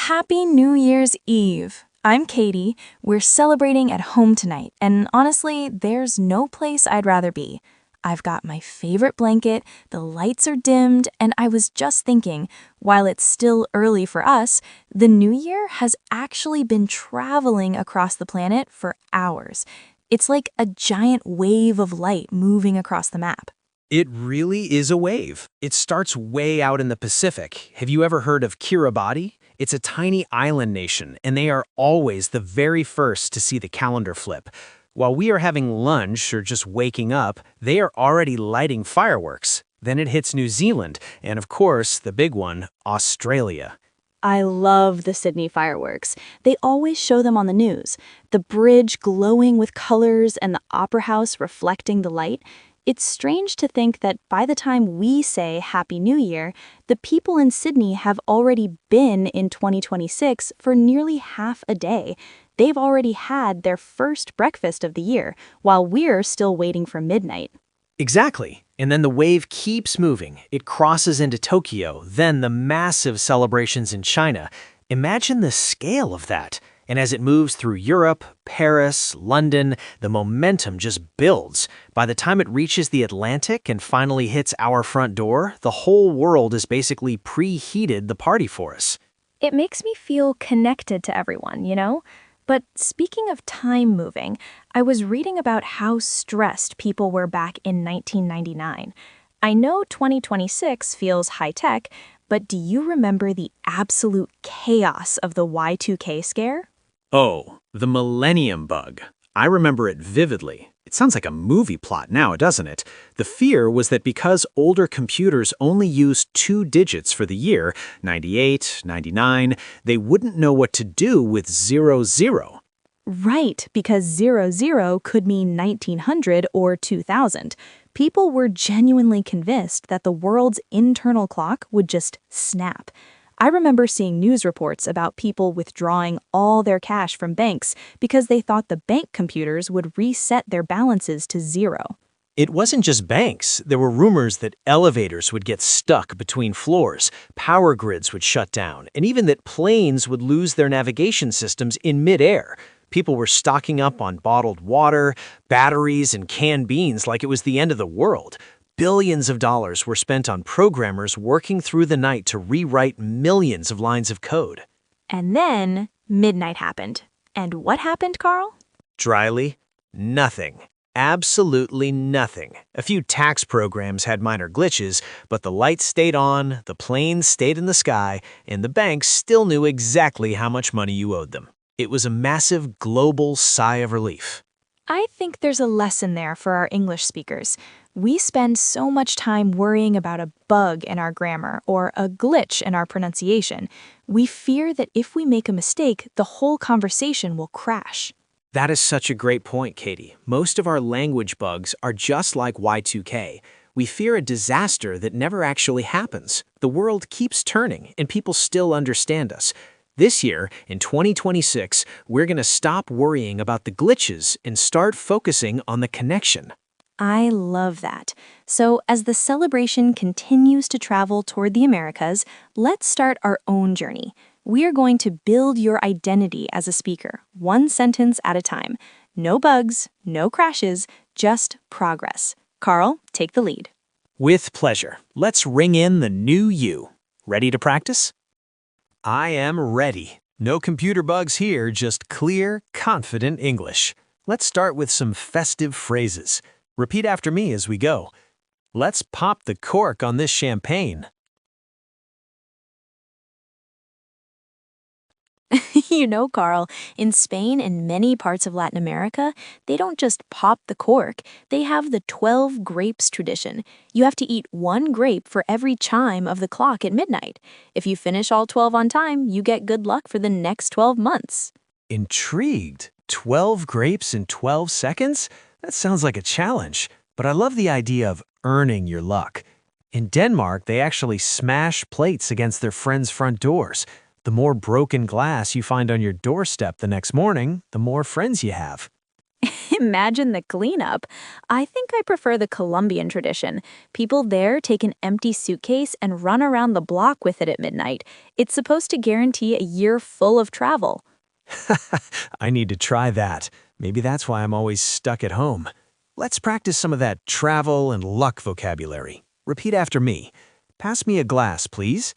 Happy New Year's Eve! I'm Katie. We're celebrating at home tonight, and honestly, there's no place I'd rather be. I've got my favorite blanket, the lights are dimmed, and I was just thinking, while it's still early for us, the new year has actually been traveling across the planet for hours. It's like a giant wave of light moving across the map. It really is a wave. It starts way out in the Pacific. Have you ever heard of Kiribati? It's a tiny island nation, and they are always the very first to see the calendar flip. While we are having lunch or just waking up, they are already lighting fireworks. Then it hits New Zealand, and of course, the big one, Australia. I love the Sydney fireworks. They always show them on the news. The bridge glowing with colors and the opera house reflecting the light. It's strange to think that by the time we say Happy New Year, the people in Sydney have already been in 2026 for nearly half a day. They've already had their first breakfast of the year, while we're still waiting for midnight. Exactly. And then the wave keeps moving. It crosses into Tokyo, then the massive celebrations in China. Imagine the scale of that. And as it moves through Europe, Paris, London, the momentum just builds. By the time it reaches the Atlantic and finally hits our front door, the whole world is basically preheated the party for us. It makes me feel connected to everyone, you know? But speaking of time moving, I was reading about how stressed people were back in 1999. I know 2026 feels high-tech, but do you remember the absolute chaos of the Y2K scare? Oh, the Millennium Bug. I remember it vividly. It sounds like a movie plot now, doesn't it? The fear was that because older computers only used 2 digits for the year, 98, 99, they wouldn't know what to do with 00. Right, because 00 could mean 1900 or 2000. People were genuinely convinced that the world's internal clock would just snap. I remember seeing news reports about people withdrawing all their cash from banks because they thought the bank computers would reset their balances to 0. It wasn't just banks. There were rumors that elevators would get stuck between floors, power grids would shut down, and even that planes would lose their navigation systems in midair. People were stocking up on bottled water, batteries, and canned beans like it was the end of the world. Billions of dollars were spent on programmers working through the night to rewrite millions of lines of code. And then midnight happened. And what happened, Carl? Dryly, nothing. Absolutely nothing. A few tax programs had minor glitches, but the lights stayed on, the planes stayed in the sky, and the banks still knew exactly how much money you owed them. It was a massive global sigh of relief. I think there's a lesson there for our English speakers. We spend so much time worrying about a bug in our grammar or a glitch in our pronunciation. We fear that if we make a mistake, the whole conversation will crash. That is such a great point, Katie. Most of our language bugs are just like Y2K. We fear a disaster that never actually happens. The world keeps turning, and people still understand us. This year, in 2026, we're going to stop worrying about the glitches and start focusing on the connection. I love that. So as the celebration continues to travel toward the Americas, let's start our own journey. We are going to build your identity as a speaker, one sentence at a time. No bugs, no crashes, just progress. Carl, take the lead. With pleasure. Let's ring in the new you. Ready to practice? I am ready. No computer bugs here, just clear, confident English. Let's start with some festive phrases. Repeat after me as we go. Let's pop the cork on this champagne. You know, Carl, in Spain and many parts of Latin America, they don't just pop the cork, they have the 12 grapes tradition. You have to eat 1 grape for every chime of the clock at midnight. If you finish all 12 on time, you get good luck for the next 12 months. Intrigued. 12 grapes in 12 seconds? That sounds like a challenge, but I love the idea of earning your luck. In Denmark, they actually smash plates against their friends' front doors. The more broken glass you find on your doorstep the next morning, the more friends you have. Imagine the cleanup. I think I prefer the Colombian tradition. People there take an empty suitcase and run around the block with it at midnight. It's supposed to guarantee a year full of travel. I need to try that. Maybe that's why I'm always stuck at home. Let's practice some of that travel and luck vocabulary. Repeat after me. Pass me a glass, please.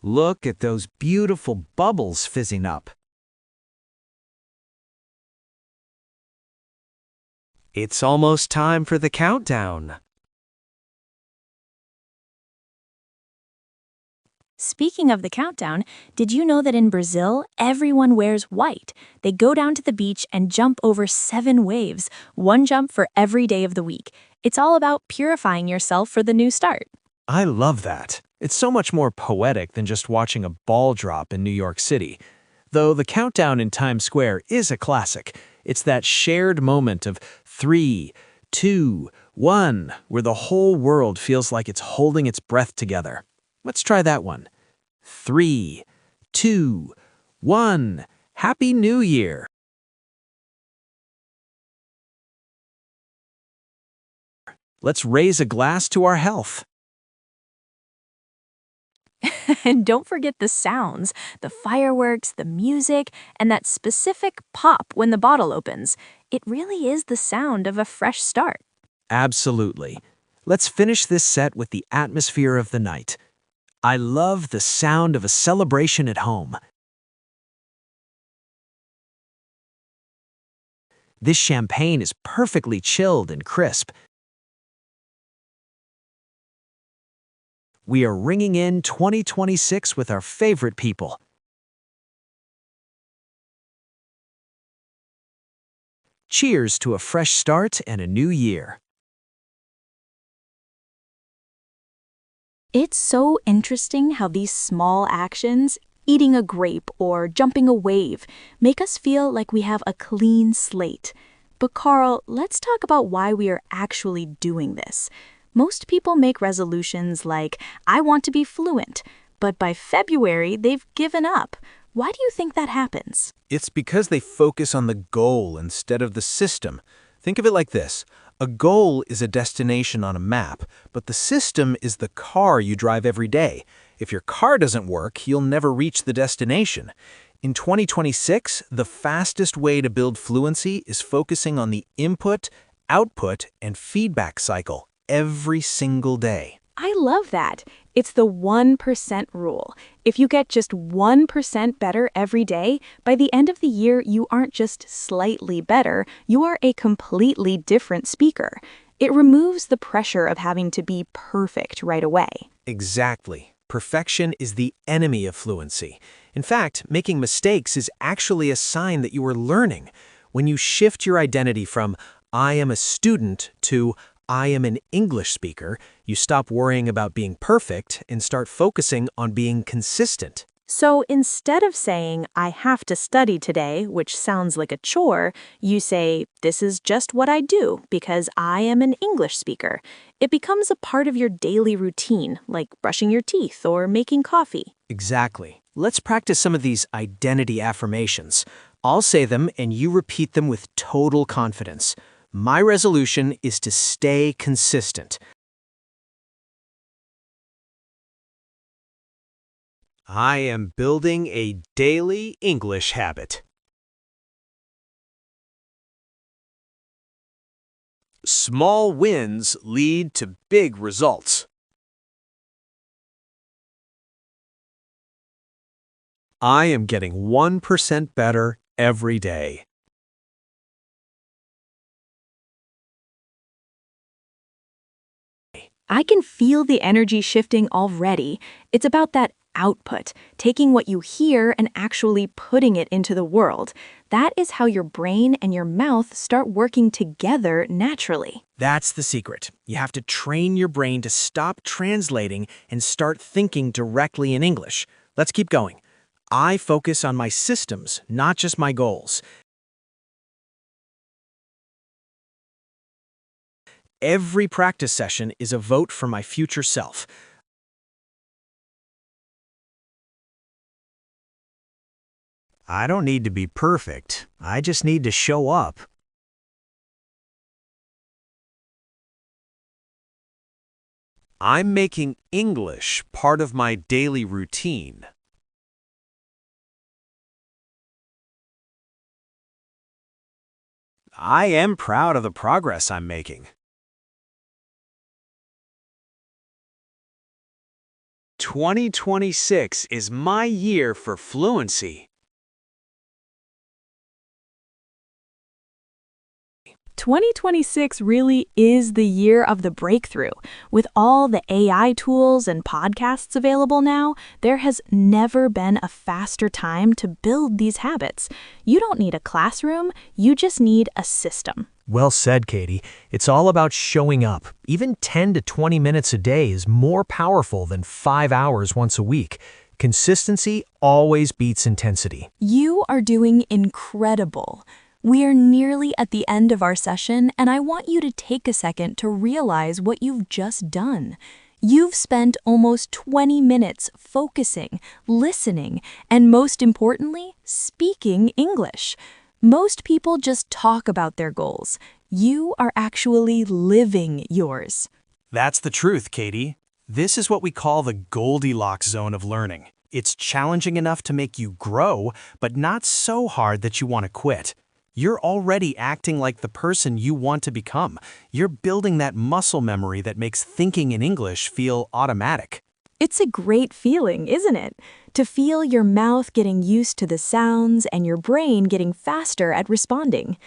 Look at those beautiful bubbles fizzing up. It's almost time for the countdown. Speaking of the countdown, did you know that in Brazil, everyone wears white? They go down to the beach and jump over 7 waves, one jump for every day of the week. It's all about purifying yourself for the new start. I love that. It's so much more poetic than just watching a ball drop in New York City. Though the countdown in Times Square is a classic, it's that shared moment of 3, 2, 1, where the whole world feels like it's holding its breath together. Let's try that one. 3, 2, 1. Happy New Year! Let's raise a glass to our health. And don't forget the sounds, the fireworks, the music, and that specific pop when the bottle opens. It really is the sound of a fresh start. Absolutely. Let's finish this set with the atmosphere of the night. I love the sound of a celebration at home. This champagne is perfectly chilled and crisp. We are ringing in 2026 with our favorite people. Cheers to a fresh start and a new year. It's so interesting how these small actions, eating a grape or jumping a wave, make us feel like we have a clean slate. But Carl, let's talk about why we are actually doing this. Most people make resolutions like, I want to be fluent, but by February, they've given up. Why do you think that happens? It's because they focus on the goal instead of the system. Think of it like this. A goal is a destination on a map, but the system is the car you drive every day. If your car doesn't work, you'll never reach the destination. In 2026, the fastest way to build fluency is focusing on the input, output, and feedback cycle every single day. I love that. It's the 1% rule. If you get just 1% better every day, by the end of the year, you aren't just slightly better, you are a completely different speaker. It removes the pressure of having to be perfect right away. Exactly. Perfection is the enemy of fluency. In fact, making mistakes is actually a sign that you are learning. When you shift your identity from I am a student to I am an English speaker, you stop worrying about being perfect and start focusing on being consistent. So instead of saying, I have to study today, which sounds like a chore, you say, this is just what I do because I am an English speaker. It becomes a part of your daily routine, like brushing your teeth or making coffee. Exactly. Let's practice some of these identity affirmations. I'll say them and you repeat them with total confidence. My resolution is to stay consistent. I am building a daily English habit. Small wins lead to big results. I am getting 1% better every day. I can feel the energy shifting already. It's about that output, taking what you hear and actually putting it into the world. That is how your brain and your mouth start working together naturally. That's the secret. You have to train your brain to stop translating and start thinking directly in English. Let's keep going. I focus on my systems, not just my goals. Every practice session is a vote for my future self. I don't need to be perfect. I just need to show up. I'm making English part of my daily routine. I am proud of the progress I'm making. 2026 is my year for fluency. 2026 really is the year of the breakthrough. With all the AI tools and podcasts available now, there has never been a faster time to build these habits. You don't need a classroom, you just need a system. Well said, Katie. It's all about showing up. Even 10 to 20 minutes a day is more powerful than 5 hours once a week. Consistency always beats intensity. You are doing incredible. We are nearly at the end of our session, and I want you to take a second to realize what you've just done. You've spent almost 20 minutes focusing, listening, and most importantly, speaking English. Most people just talk about their goals. You are actually living yours. That's the truth, Katie. This is what we call the Goldilocks zone of learning. It's challenging enough to make you grow, but not so hard that you want to quit. You're already acting like the person you want to become. You're building that muscle memory that makes thinking in English feel automatic. It's a great feeling, isn't it? To feel your mouth getting used to the sounds and your brain getting faster at responding.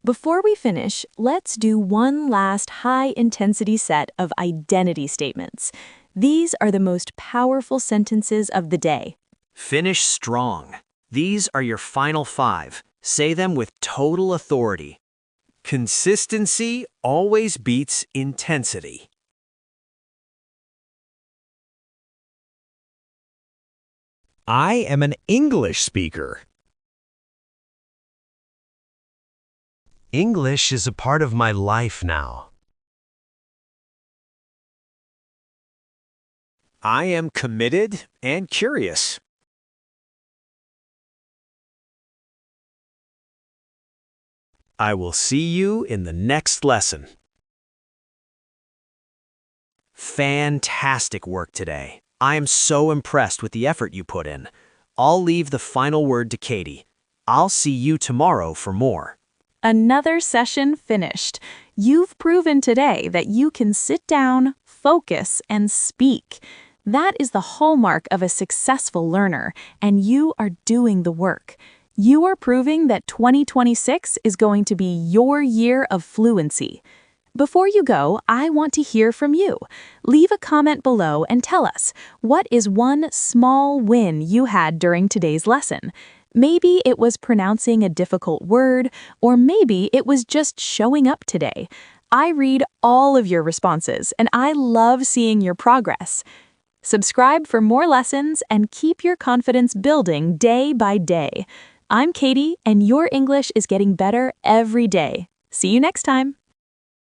Before we finish, let's do one last high-intensity set of identity statements. These are the most powerful sentences of the day. Finish strong. These are your final 5. Say them with total authority. Consistency always beats intensity. I am an English speaker. English is a part of my life now. I am committed and curious. I will see you in the next lesson. Fantastic work today. I am so impressed with the effort you put in. I'll leave the final word to Katie. I'll see you tomorrow for more. Another session finished. You've proven today that you can sit down, focus, and speak. That is the hallmark of a successful learner, and you are doing the work. You are proving that 2026 is going to be your year of fluency. Before you go, I want to hear from you. Leave a comment below and tell us, what is one small win you had during today's lesson? Maybe it was pronouncing a difficult word, or maybe it was just showing up today. I read all of your responses, and I love seeing your progress. Subscribe for more lessons and keep your confidence building day by day. I'm Katie, and your English is getting better every day. See you next time.